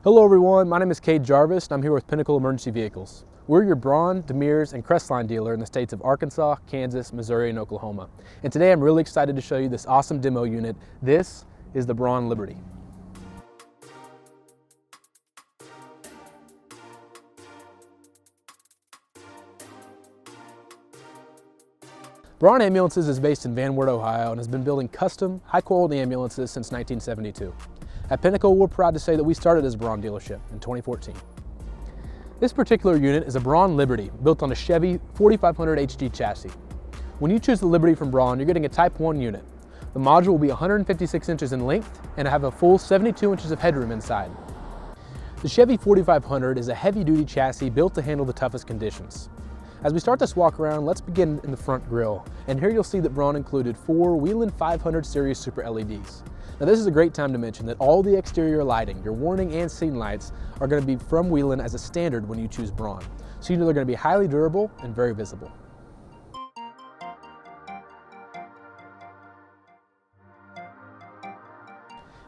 Hello everyone, my name is Kade Jarvis and I'm here with Pinnacle Emergency Vehicles. We're your Braun, Demers, and Crestline dealer in the states of Arkansas, Kansas, Missouri, and Oklahoma. And today I'm really excited to show you this awesome demo unit. This is the Braun Liberty. Braun Ambulances is based in Van Wert, Ohio, and has been building custom, high-quality ambulances since 1972. At Pinnacle, we're proud to say that we started as a Braun dealership in 2014. This particular unit is a Braun Liberty built on a Chevy 4500 HD chassis. When you choose the Liberty from Braun, you're getting a Type 1 unit. The module will be 156 inches in length and have a full 72 inches of headroom inside. The Chevy 4500 is a heavy-duty chassis built to handle the toughest conditions. As we start this walk around, let's begin in the front grille. And here you'll see that Braun included 4 Whelen 500 series Super LEDs. Now this is a great time to mention that all the exterior lighting, your warning and scene lights, are going to be from Whelen as a standard when you choose Braun. So you know they're going to be highly durable and very visible.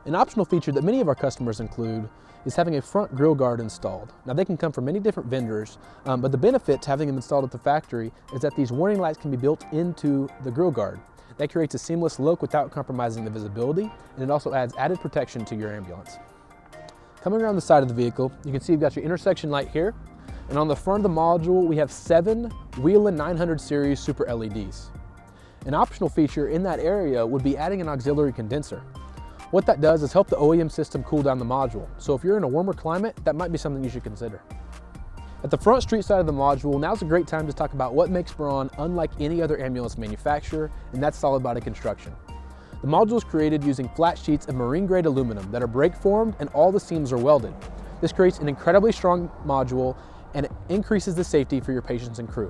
An optional feature that many of our customers include is having a front grille guard installed. Now they can come from many different vendors, but the benefit to having them installed at the factory is that these warning lights can be built into the grille guard. That creates a seamless look without compromising the visibility, and it also adds added protection to your ambulance. Coming around the side of the vehicle, you can see you've got your intersection light here, and on the front of the module we have 7 Whelen 900 series Super LEDs. An optional feature in that area would be adding an auxiliary condenser. What that does is help the OEM system cool down the module, so if you're in a warmer climate, that might be something you should consider. At the front street side of the module, now's a great time to talk about what makes Braun unlike any other ambulance manufacturer, and that's solid body construction. The module is created using flat sheets of marine grade aluminum that are brake formed and all the seams are welded. This creates an incredibly strong module and it increases the safety for your patients and crew.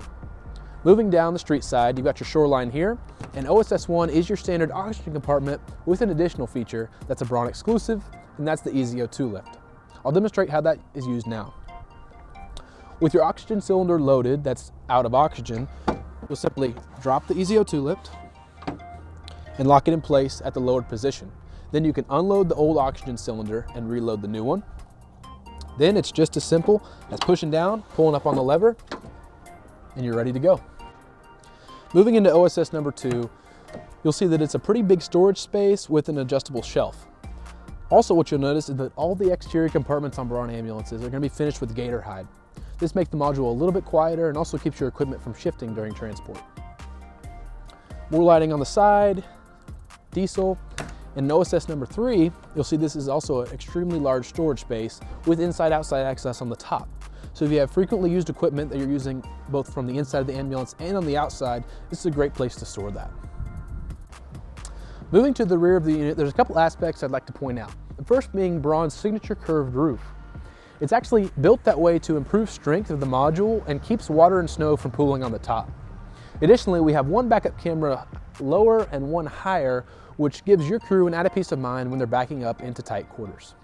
Moving down the street side, you've got your shoreline here, and OSS1 is your standard oxygen compartment with an additional feature that's a Braun exclusive, and that's the Easy O2 lift. I'll demonstrate how that is used now. With your oxygen cylinder loaded, that's out of oxygen, you'll simply drop the Easy O2 lift and lock it in place at the lowered position. Then you can unload the old oxygen cylinder and reload the new one. Then it's just as simple as pushing down, pulling up on the lever, and you're ready to go. Moving into OSS number 2, you'll see that it's a pretty big storage space with an adjustable shelf. Also what you'll notice is that all the exterior compartments on Braun ambulances are going to be finished with gator hide. This makes the module a little bit quieter and also keeps your equipment from shifting during transport. More lighting on the side, diesel, and in OSS number 3, you'll see this is also an extremely large storage space with inside-outside access on the top. So if you have frequently used equipment that you're using both from the inside of the ambulance and on the outside, this is a great place to store that. Moving to the rear of the unit, there's a couple aspects I'd like to point out. The first being Braun's signature curved roof. It's actually built that way to improve strength of the module and keeps water and snow from pooling on the top. Additionally, we have one backup camera lower and one higher, which gives your crew an added peace of mind when they're backing up into tight quarters.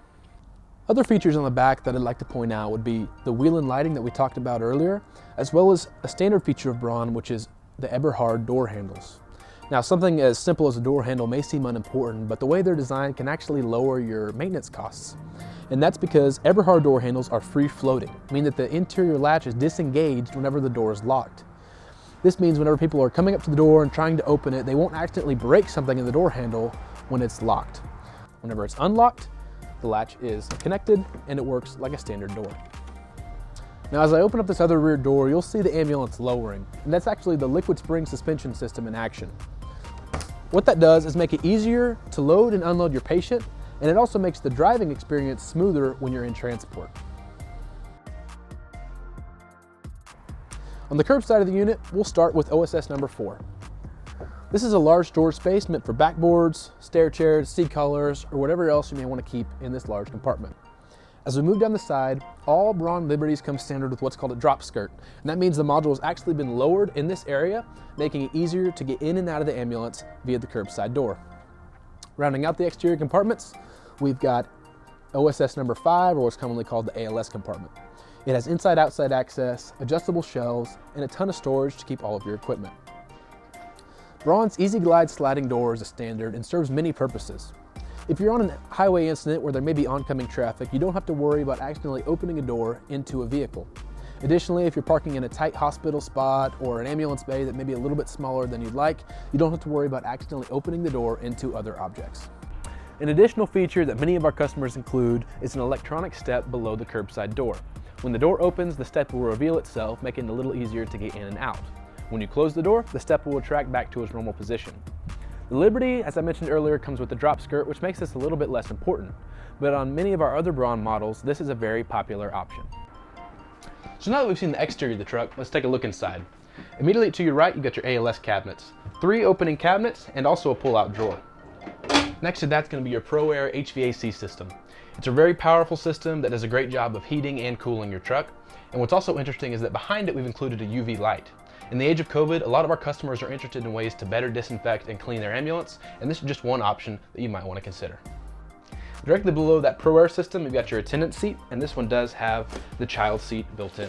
Other features on the back that I'd like to point out would be the Whelen lighting that we talked about earlier, as well as a standard feature of Braun, which is the Eberhard door handles. Now, something as simple as a door handle may seem unimportant, but the way they're designed can actually lower your maintenance costs. And that's because Eberhard door handles are free floating, meaning that the interior latch is disengaged whenever the door is locked. This means whenever people are coming up to the door and trying to open it, they won't accidentally break something in the door handle when it's locked. Whenever it's unlocked, the latch is connected and it works like a standard door. Now as I open up this other rear door, you'll see the ambulance lowering, and that's actually the liquid spring suspension system in action. What that does is make it easier to load and unload your patient, and it also makes the driving experience smoother when you're in transport. On the curb side of the unit, we'll start with OSS number 4. This is a large storage space meant for backboards, stair chairs, seat collars, or whatever else you may want to keep in this large compartment. As we move down the side, all Braun Liberties come standard with what's called a drop skirt, and that means the module has actually been lowered in this area, making it easier to get in and out of the ambulance via the curbside door. Rounding out the exterior compartments, we've got OSS number 5, or what's commonly called the ALS compartment. It has inside-outside access, adjustable shelves, and a ton of storage to keep all of your equipment. Braun's Easy Glide sliding door is a standard and serves many purposes. If you're on a highway incident where there may be oncoming traffic, you don't have to worry about accidentally opening a door into a vehicle. Additionally, if you're parking in a tight hospital spot or an ambulance bay that may be a little bit smaller than you'd like, you don't have to worry about accidentally opening the door into other objects. An additional feature that many of our customers include is an electronic step below the curbside door. When the door opens, the step will reveal itself, making it a little easier to get in and out. When you close the door, the step will retract back to its normal position. The Liberty, as I mentioned earlier, comes with a drop skirt, which makes this a little bit less important. But on many of our other Braun models, this is a very popular option. So now that we've seen the exterior of the truck, let's take a look inside. Immediately to your right, you've got your ALS cabinets. 3 opening cabinets and also a pull-out drawer. Next to that's going to be your ProAir HVAC system. It's a very powerful system that does a great job of heating and cooling your truck. And what's also interesting is that behind it we've included a UV light. In the age of COVID, a lot of our customers are interested in ways to better disinfect and clean their ambulance, and this is just one option that you might want to consider. Directly below that ProAir system, you've got your attendant seat, and this one does have the child seat built in.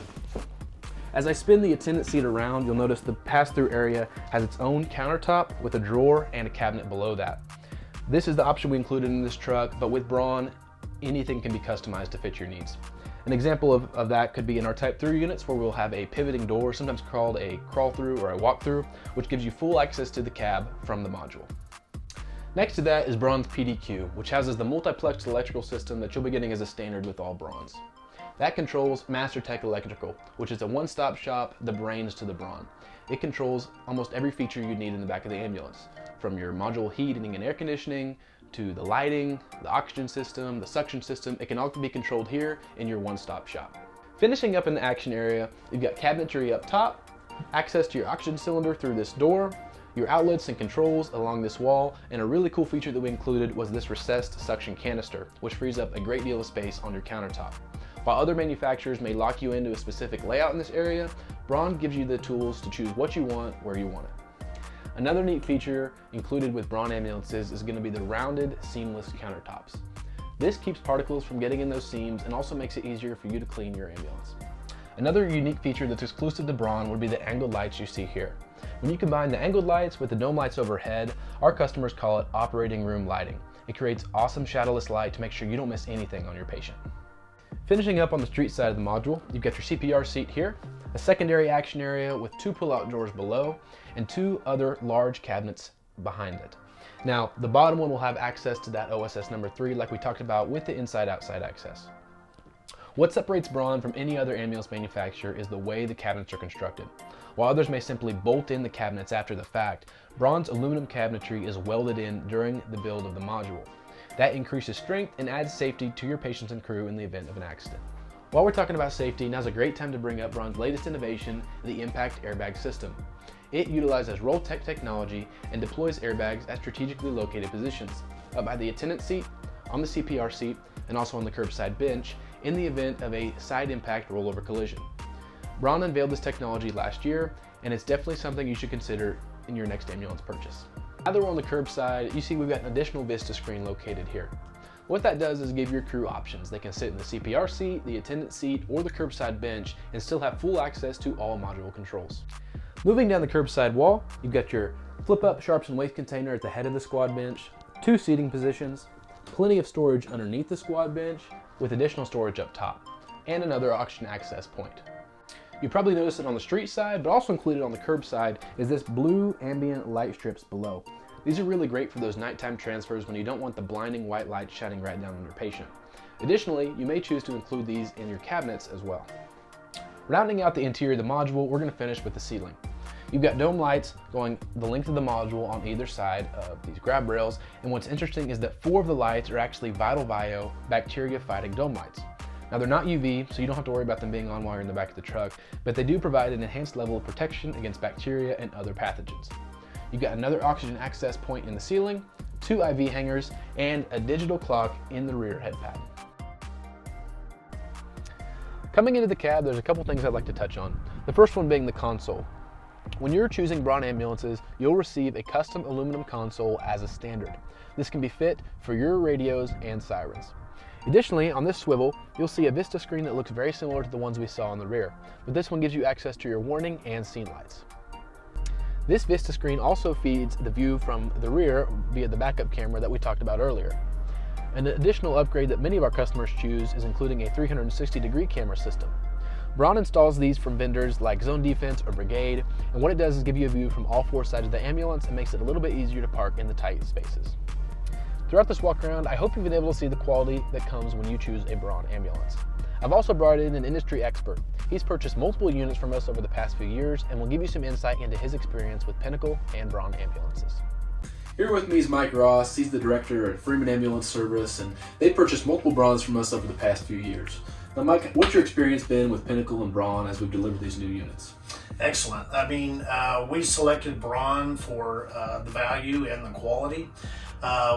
As I spin the attendant seat around, you'll notice the pass-through area has its own countertop with a drawer and a cabinet below that. This is the option we included in this truck, but with Braun, anything can be customized to fit your needs. An example of that could be in our Type 3 units where we'll have a pivoting door, sometimes called a crawl-through or a walk-through, which gives you full access to the cab from the module. Next to that is Braun's PDQ, which houses the multiplexed electrical system that you'll be getting as a standard with all Brauns. That controls MasterTech Electrical, which is a one-stop shop, the brains to the Braun. It controls almost every feature you need in the back of the ambulance, from your module heating and air conditioning, to the lighting, the oxygen system, the suction system. It can all be controlled here in your one-stop shop. Finishing up in the action area, you've got cabinetry up top, access to your oxygen cylinder through this door, your outlets and controls along this wall, and a really cool feature that we included was this recessed suction canister, which frees up a great deal of space on your countertop. While other manufacturers may lock you into a specific layout in this area, Braun gives you the tools to choose what you want, where you want it. Another neat feature included with Braun ambulances is going to be the rounded, seamless countertops. This keeps particles from getting in those seams and also makes it easier for you to clean your ambulance. Another unique feature that's exclusive to Braun would be the angled lights you see here. When you combine the angled lights with the dome lights overhead, our customers call it operating room lighting. It creates awesome shadowless light to make sure you don't miss anything on your patient. Finishing up on the street side of the module, you've got your CPR seat here, a secondary action area with 2 pull-out drawers below, and 2 other large cabinets behind it. Now, the bottom one will have access to that OSS number 3 like we talked about with the inside-outside access. What separates Braun from any other ambulance manufacturer is the way the cabinets are constructed. While others may simply bolt in the cabinets after the fact, Braun's aluminum cabinetry is welded in during the build of the module. That increases strength and adds safety to your patients and crew in the event of an accident. While we're talking about safety, now's a great time to bring up Braun's latest innovation, the impact airbag system. It utilizes Roll-Tec technology and deploys airbags at strategically located positions, up by the attendant seat, on the CPR seat, and also on the curbside bench in the event of a side impact rollover collision. Braun unveiled this technology last year, and it's definitely something you should consider in your next ambulance purchase. Now that we're on the curbside, you see we've got an additional Vista screen located here. What that does is give your crew options. They can sit in the CPR seat, the attendant seat, or the curbside bench and still have full access to all module controls. Moving down the curbside wall, you've got your flip-up sharps and waste container at the head of the squad bench, 2 seating positions, plenty of storage underneath the squad bench with additional storage up top, and another oxygen access point. You probably noticed it on the street side, but also included on the curb side is this blue ambient light strips below. These are really great for those nighttime transfers when you don't want the blinding white light shining right down on your patient. Additionally, you may choose to include these in your cabinets as well. Rounding out the interior of the module, we're going to finish with the ceiling. You've got dome lights going the length of the module on either side of these grab rails, and what's interesting is that 4 of the lights are actually Vital Bio bacteria-fighting dome lights. Now they're not UV, so you don't have to worry about them being on while you're in the back of the truck, but they do provide an enhanced level of protection against bacteria and other pathogens. You've got another oxygen access point in the ceiling, 2 IV hangers, and a digital clock in the rear head pad. Coming into the cab, there's a couple things I'd like to touch on. The first one being the console. When you're choosing Braun ambulances, you'll receive a custom aluminum console as a standard. This can be fit for your radios and sirens. Additionally, on this swivel, you'll see a Vista screen that looks very similar to the ones we saw on the rear, but this one gives you access to your warning and scene lights. This Vista screen also feeds the view from the rear via the backup camera that we talked about earlier. An additional upgrade that many of our customers choose is including a 360-degree camera system. Braun installs these from vendors like Zone Defense or Brigade, and what it does is give you a view from all four sides of the ambulance and makes it a little bit easier to park in the tight spaces. Throughout this walk around, I hope you've been able to see the quality that comes when you choose a Braun ambulance. I've also brought in an industry expert. He's purchased multiple units from us over the past few years and will give you some insight into his experience with Pinnacle and Braun ambulances. Here with me is Mike Ross. He's the director at Freeman Ambulance Service, and they've purchased multiple Brauns from us over the past few years. Now, Mike, what's your experience been with Pinnacle and Braun as we've delivered these new units? Excellent. I mean, we selected Braun for the value and the quality.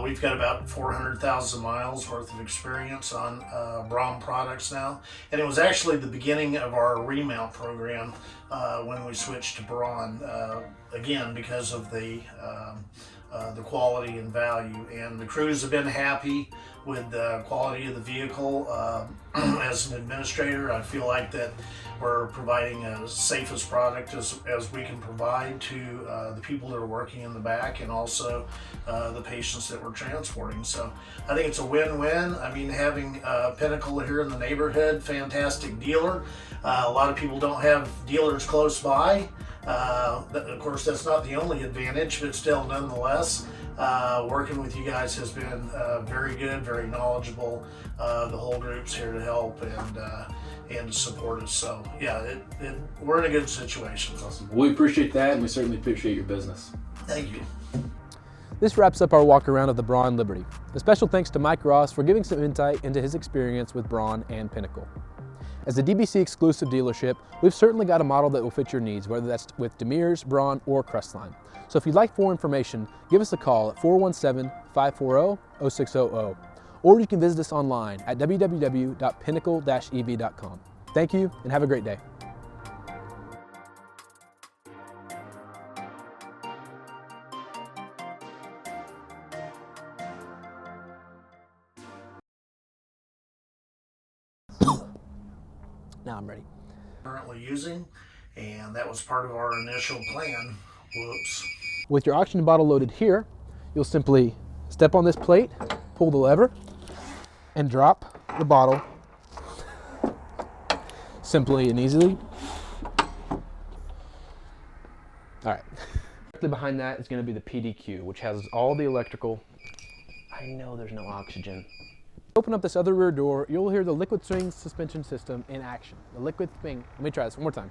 We've got about 400,000 miles worth of experience on Braun products now. And it was actually the beginning of our remount program when we switched to Braun, again, because of the quality and value. And the crews have been happy with the quality of the vehicle. As an administrator, I feel like that we're providing a safest product as we can provide to the people that are working in the back, and also the patients that we're transporting. So I think it's a win-win. I mean, having Pinnacle here in the neighborhood, fantastic dealer. A lot of people don't have dealers close by. Of course, that's not the only advantage, but still, nonetheless, working with you guys has been very good, very knowledgeable. The whole group's here to help and to support us. So yeah, we're in a good situation. Awesome. We appreciate that, and we certainly appreciate your business. Thank you. This wraps up our walk around of the Braun Liberty. A special thanks to Mike Ross for giving some insight into his experience with Braun and Pinnacle. As a DBC exclusive dealership, we've certainly got a model that will fit your needs, whether that's with Demers, Braun, or Crestline. So if you'd like more information, give us a call at 417-540-0600, or you can visit us online at www.pinnacle-ev.com. Thank you, and have a great day. Now I'm ready. Currently using, and that was part of our initial plan. Whoops. With your oxygen bottle loaded here, you'll simply step on this plate, pull the lever, and drop the bottle simply and easily. All right. Directly behind that is going to be the PDQ, which has all the electrical. I know there's no oxygen. Open up this other rear door, you'll hear the liquid swing suspension system in action. The liquid swing. Let me try this one more time.